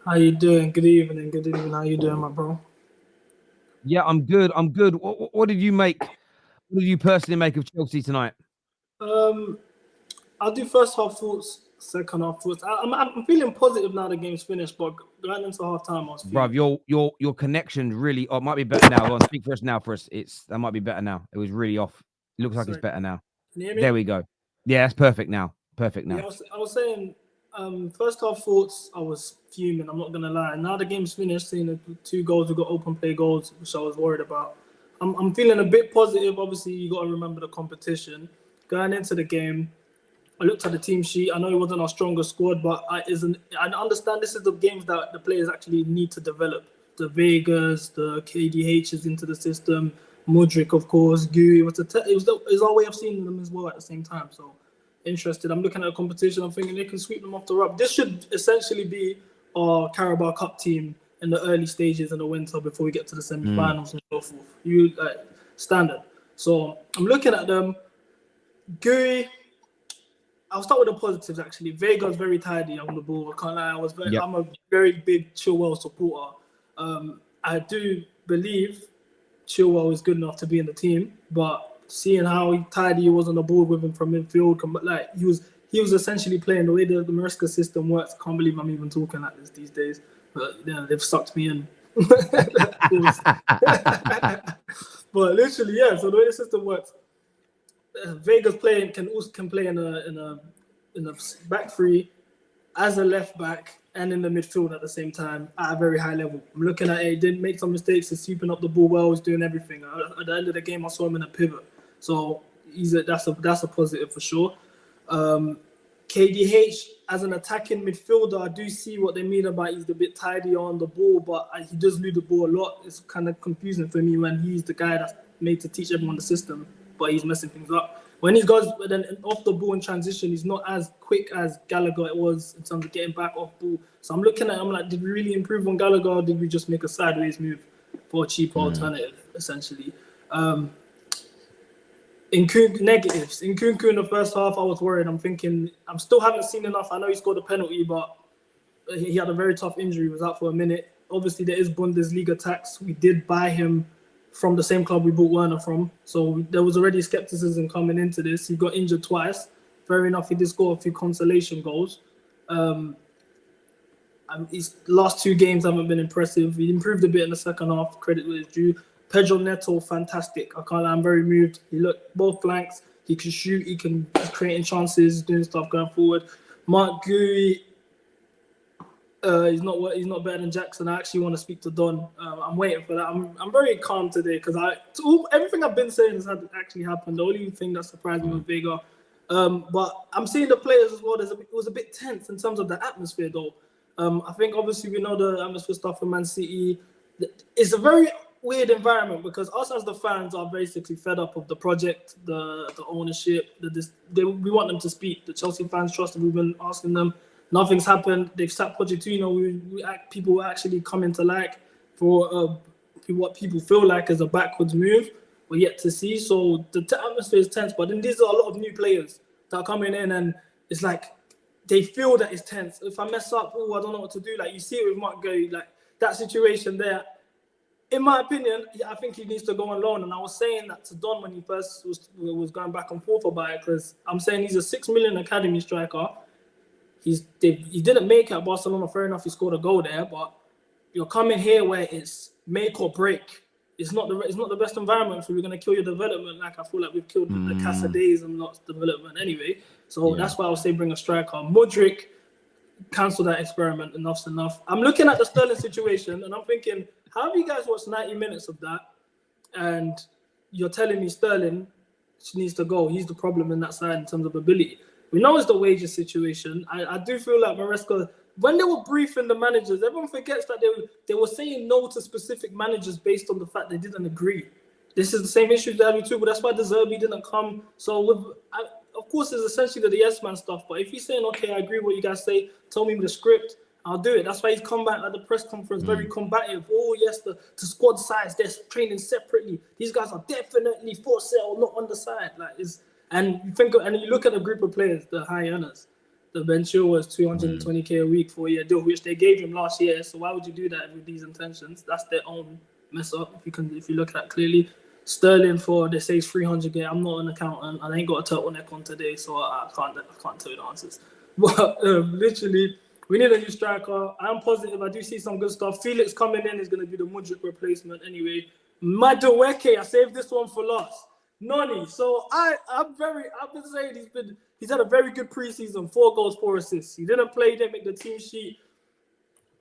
How you doing? Good evening. Good evening. How you doing, my bro? Yeah, I'm good. I'm good. What did you make? What did you personally make of Chelsea tonight, Um, I'll do first half thoughts, second half thoughts. I'm feeling positive now the game's finished, but going into half time, I was bruv? feeling. Your connection really. Oh, it might be better now. Go on, speak for us now. For us, it's that might be better now. It was really off. It looks like it's Sorry, better now. can you hear There me? we go. Yeah, that's perfect now. Perfect Yeah, now. I was saying, first half thoughts, I was fuming. I'm not gonna lie. Now the game's finished, seeing the two goals, we got open play goals, which I was worried about. I'm feeling a bit positive. Obviously, you got to remember the competition going into the game. I looked at the team sheet. I know it wasn't our strongest squad, but I understand this is the games that the players actually need to develop. The Vegas, the KDHs into the system, Mudrick, of course, Gui. It was our way of seeing them as well at the same time. So interested. I'm looking at the competition. I'm thinking they can sweep them off the rope. This should essentially be our Carabao Cup team in the early stages in the winter before we get to the Mm. semi-finals and so forth. Standard. So I'm looking at them. Gui, I'll start with the positives actually. Vega's very tidy on the ball. I can't lie. Yep. I'm a very big Chilwell supporter. I do believe Chilwell is good enough to be in the team, but seeing how tidy he was on the ball with him from midfield, like he was essentially playing the way the Maresca system works. I can't believe I'm even talking like this these days, but yeah, they've sucked me in. But literally, yeah. So the way the system works, Vega's playing can play in a back three as a left back and in the midfield at the same time at a very high level. I'm looking at it. He didn't make some mistakes. He's sweeping up the ball well. He's doing everything. At the end of the game, I saw him in a pivot. So that's a positive for sure. KDH as an attacking midfielder, I do see what they mean about he's a bit tidy on the ball, but he does lose the ball a lot. It's kind of confusing for me when he's the guy that's made to teach everyone the system, but he's messing things up. When he goes then off the ball in transition, he's not as quick as Gallagher it was in terms of getting back off ball. So I'm looking at him like, did we really improve on Gallagher, or did we just make a sideways move for a cheaper alternative, essentially? Nkunku negatives. Nkunku in the first half, I was worried. I'm thinking, still haven't seen enough. I know he scored a penalty, but he had a very tough injury. He was out for a minute. Obviously, there is Bundesliga tax. We did buy him from the same club we bought Werner from. So there was already skepticism coming into this. He got injured twice. Fair enough, he did score a few consolation goals. His last two games haven't been impressive. He improved a bit in the second half. Credit where it's due. Pedro Neto, fantastic. I can't lie, I'm very moved. He looked both flanks. He can shoot. He's creating chances, doing stuff going forward. Mark Gui, he's not better than Jackson. I actually want to speak to Don. I'm waiting for that. I'm very calm today because everything I've been saying has actually happened. The only thing that surprised me was Vega. But I'm seeing the players as well. It was a bit tense in terms of the atmosphere, though. I think obviously we know the atmosphere stuff for Man City. It's a very weird environment because us as the fans are basically fed up of the project, the ownership. We want them to speak. The Chelsea fans trust them. We've been asking them. Nothing's happened. They've sacked Pochettino. People actually coming to like for what people feel like is a backwards move. We're yet to see. So the atmosphere is tense. But then these are a lot of new players that are coming in, and it's like they feel that it's tense. If I mess up, I don't know what to do. Like you see it with Mark Gay, like that situation there. In my opinion, I think he needs to go on loan. And I was saying that to Don when he first was going back and forth about it, because I'm saying he's a 6 million academy striker. He didn't make it at Barcelona. Fair enough, he scored a goal there, but you're coming here where it's make or break. It's not the best environment for you're going to kill your development. Like I feel like we've killed the Casa Days and not development anyway. So that's why I would say bring a striker. Mudrick, cancel that experiment. Enough's enough. I'm looking at the Sterling situation and I'm thinking, how have you guys watched 90 minutes of that? And you're telling me Sterling needs to go. He's the problem in that side in terms of ability. We know it's the wages situation. I do feel like Maresca, when they were briefing the managers, everyone forgets that they were saying no to specific managers based on the fact they didn't agree. This is the same issue that we took, but that's why De Zerbi didn't come. So, of course, it's essentially the yes man stuff. But if he's saying, okay, I agree with what you guys say, tell me the script, I'll do it. That's why he's come back at the press conference, very combative. Oh, yes, the squad size, they're training separately. These guys are definitely for sale, not on the side. And you look at the group of players, the high earners. The Benchil was 220k a week for a year deal, which they gave him last year. So why would you do that with these intentions? That's their own mess up. If you look at it clearly, Sterling for they say 300k. I'm not an accountant. I ain't got a turtleneck on today, so I can't tell you the answers. But literally, we need a new striker. I'm positive. I do see some good stuff. Felix coming in is going to be the Mudryk replacement anyway. Madueke, I saved this one for last. Noni. So I've been saying he's had a very good preseason. 4 goals, 4 assists. He didn't play, didn't make the team sheet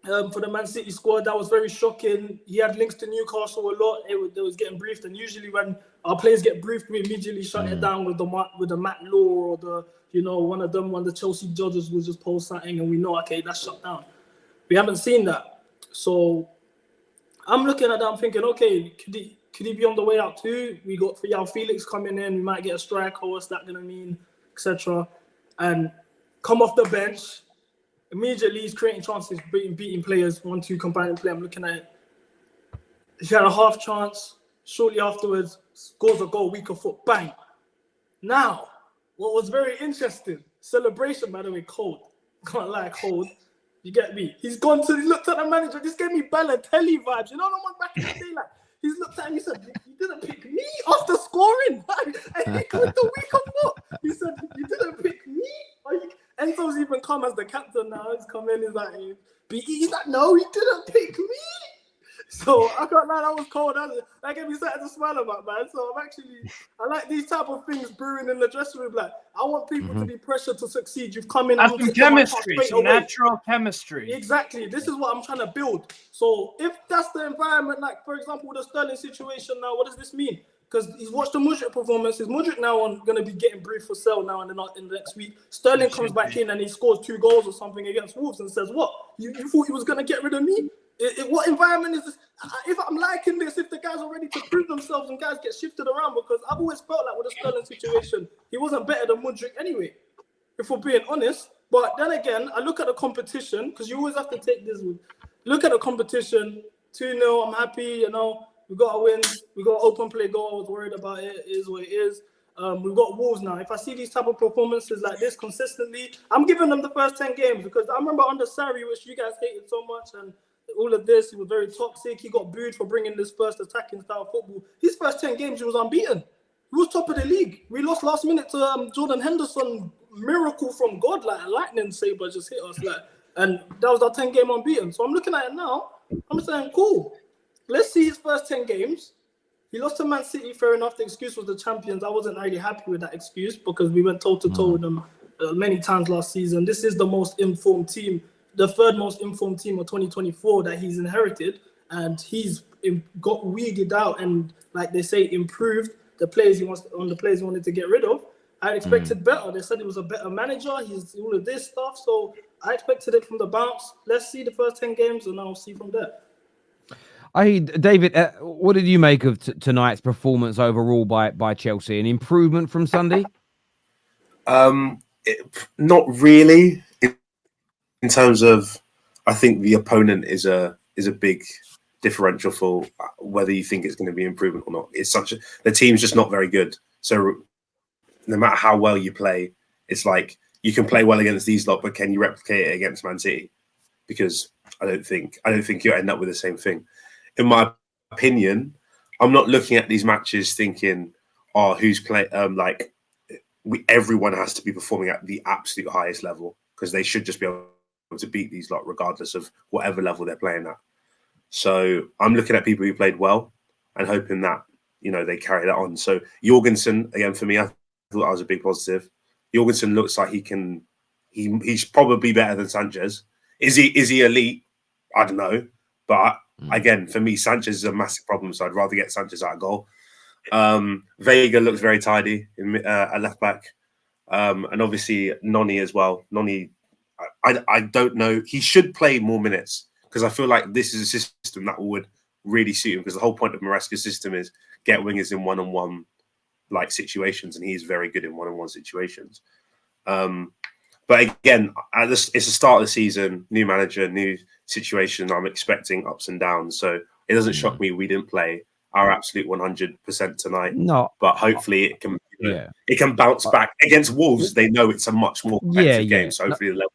for the Man City squad. That was very shocking. He had links to Newcastle a lot. They was getting briefed, and usually when our players get briefed, we immediately shut it down with the Matt Law or the one of the Chelsea judges will just post something, and we know, okay, that's shut down. We haven't seen that, so I'm looking at that. I'm thinking, okay, could he be on the way out too? We got Yao Felix coming in. We might get a striker. What's that going to mean, etc. And come off the bench. Immediately, he's creating chances, beating players, 1-2 combining play. I'm looking at it. He had a half chance. Shortly afterwards, scores a goal, weaker foot, bang. Now, what was very interesting, celebration, by the way, cold. Can't lie, cold. You get me? He looked at the manager. This gave me Balotelli vibes. You know, no one back in the day, like, he's looked at him, he said, you didn't pick me after scoring. And he with the weaker foot. He said, you didn't pick me? Enzo's even come as the captain now. He's come in, he's like, no, he didn't pick me. So I can't lie, that was cold. That gave me something to smile about, man. So I like these type of things brewing in the dressing room. Like, I want people to be pressured to succeed. You've come in. That's some chemistry, some natural chemistry. Exactly. This is what I'm trying to build. So if that's the environment, like, for example, the Sterling situation now, what does this mean? Because he's watched the Mudryk performance. Is Mudryk now going to be getting briefed for sale now in the next week? Sterling comes back in and he scores 2 goals or something against Wolves and says, what? You thought he was going to get rid of me? What environment is this? If I'm liking this, if the guys are ready to prove themselves and guys get shifted around, because I've always felt like with the Sterling situation, he wasn't better than Mudryk anyway, if we're being honest. But then again, I look at the competition, because you always have to take this with. Look at the competition, 2-0, I'm happy, we got a win, we got an open play goal, I was worried about it, it is what it is. We've got Wolves now. If I see these type of performances like this consistently, I'm giving them the first 10 games, because I remember under Sarri, which you guys hated so much, and all of this, he was very toxic. He got booed for bringing this first attacking style football. His first 10 games, he was unbeaten. He was top of the league. We lost last minute to Jordan Henderson, miracle from God, like a lightning saber just hit us, and that was our 10-game unbeaten. So I'm looking at it now. I'm saying, cool. Let's see his first 10 games. He lost to Man City, fair enough. The excuse was the champions. I wasn't really happy with that excuse because we went toe-to-toe with them many times last season. This is the most informed team, the third most informed team of 2024 that he's inherited, and he's got weeded out and, like they say, improved the players he wanted to get rid of. I expected better. They said he was a better manager. He's all of this stuff, so I expected it from the bounce. Let's see the first 10 games, and I'll see from there. David, what did you make of tonight's performance overall by Chelsea? An improvement from Sunday? Not really. In terms of, I think the opponent is a big differential for whether you think it's going to be improvement or not. The team's just not very good. So no matter how well you play, it's like you can play well against these lot, but can you replicate it against Man City? Because I don't think you'll end up with the same thing. In my opinion, I'm not looking at these matches thinking, who's playing? Everyone has to be performing at the absolute highest level, because they should just be able to beat these lot regardless of whatever level they're playing at. So I'm looking at people who played well and hoping that they carry that on. So Jorgensen, again, for me, I thought that was a big positive. Jorgensen looks like he's probably better than Sanchez. Is he elite? I don't know, but again, for me, Sanchez is a massive problem, so I'd rather get Sanchez out of goal. Vega looks very tidy at left back, and obviously Noni as well. Noni, I don't know. He should play more minutes, because I feel like this is a system that would really suit him, because the whole point of Maresca's system is get wingers in one-on-one like situations, and he's very good in one-on-one situations. But again, it's the start of the season, new manager, new situation. I'm expecting ups and downs, so it doesn't shock me we didn't play our absolute 100% tonight. No, but hopefully it can Yeah. it can bounce back against Wolves. They know it's a much more competitive game, so hopefully the level.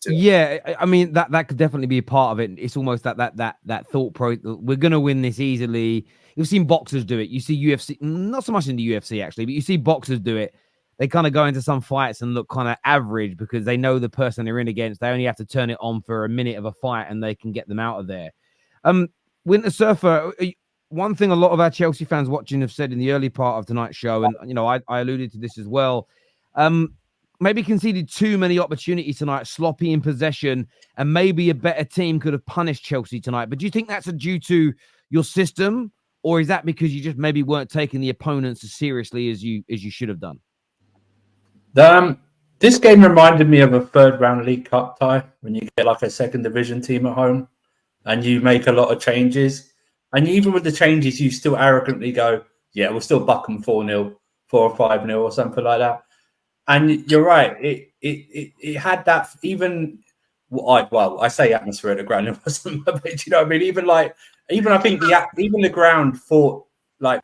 Yeah, I mean that could definitely be a part of it. It's almost that thought we're gonna win this easily. You've seen boxers do it. You see UFC, not so much in the UFC actually, but you see boxers do it. They kind of go into some fights and look kind of average because they know the person they're in against. They only have to turn it on for a minute of a fight and they can get them out of there. Winter Surfer, one thing a lot of our Chelsea fans watching have said in the early part of tonight's show, and I alluded to this as well. Maybe conceded too many opportunities tonight, sloppy in possession, and maybe a better team could have punished Chelsea tonight. But do you think that's due to your system, or is that because you just maybe weren't taking the opponents as seriously as you should have done? This game reminded me of a third round League Cup tie when you get like a second division team at home and you make a lot of changes. And even with the changes, you still arrogantly go, yeah, we'll still buck them 4-0, 4 or 5-0 or something like that. And you're right. It had that even. I say atmosphere at the ground. It wasn't, but you know what I mean. Even I think the ground thought like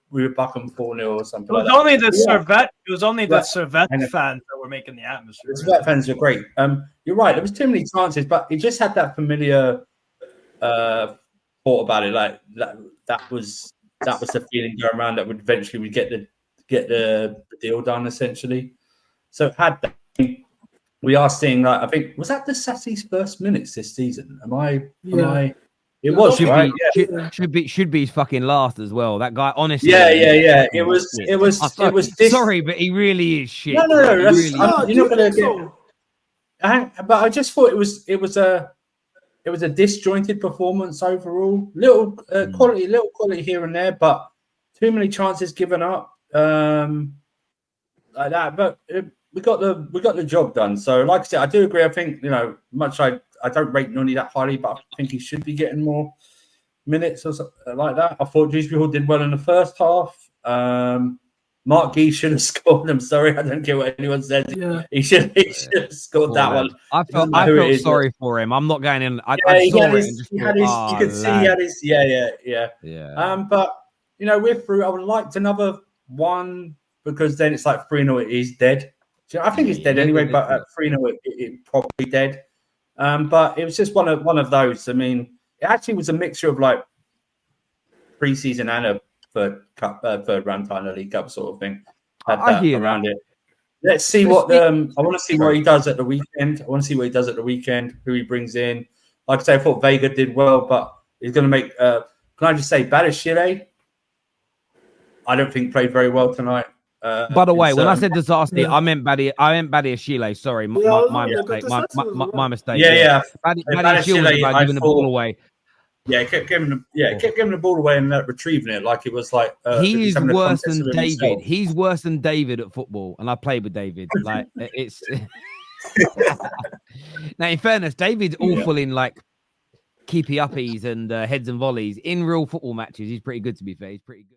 we would buck them 4-0 or something. It was like only that. the Servette. It was only the Servette fans that were making the atmosphere. The Servette fans are great. You're right. There was too many chances, but it just had that familiar thought about it. Like that was the feeling going around that would eventually we get the deal done essentially. So had that, we are seeing like I think was that the Sassy's first minutes this season? Am I? It was right. Should be his fucking last as well. That guy, honestly. Yeah. It was. Sorry, but he really is shit. No. You're not gonna get. But I just thought it was a disjointed performance overall. Little quality here and there, but too many chances given up like that. But we got the job done. So, like I said, I do agree. I think I don't rate Noni that highly, but I think he should be getting more minutes or something like that. I thought Dewsbury Hall did well in the first half. Mark Gee should have scored. I'm sorry, I don't care what anyone says. Yeah. He should have scored that one. I felt sorry for him. I'm not going in. I saw it. You could see he had his. Yeah. But we're through. I would have liked another one because then it's like 3-0. It is dead. I think it's dead anyway. But at 3-0, it probably dead. But it was just one of those. I mean, it actually was a mixture of like pre-season and a third round time League Cup sort of thing. I hear around it. Let's see what I want to see what he does at the weekend. Who he brings in. Like I say, I thought Vega did well, but he's going to make. Can I just say, Badashile? I don't think played very well tonight. By the way, when I said disaster, I meant Badashile. Sorry, my mistake. My mistake. Yeah. Badashile about giving the ball away. Yeah, kept giving the ball away and retrieving it like it was like he is worse than David. Himself. He's worse than David at football, and I played with David. Like it's now. In fairness, David's awful in like keepy uppies and heads and volleys. In real football matches, he's pretty good. To be fair, he's pretty good.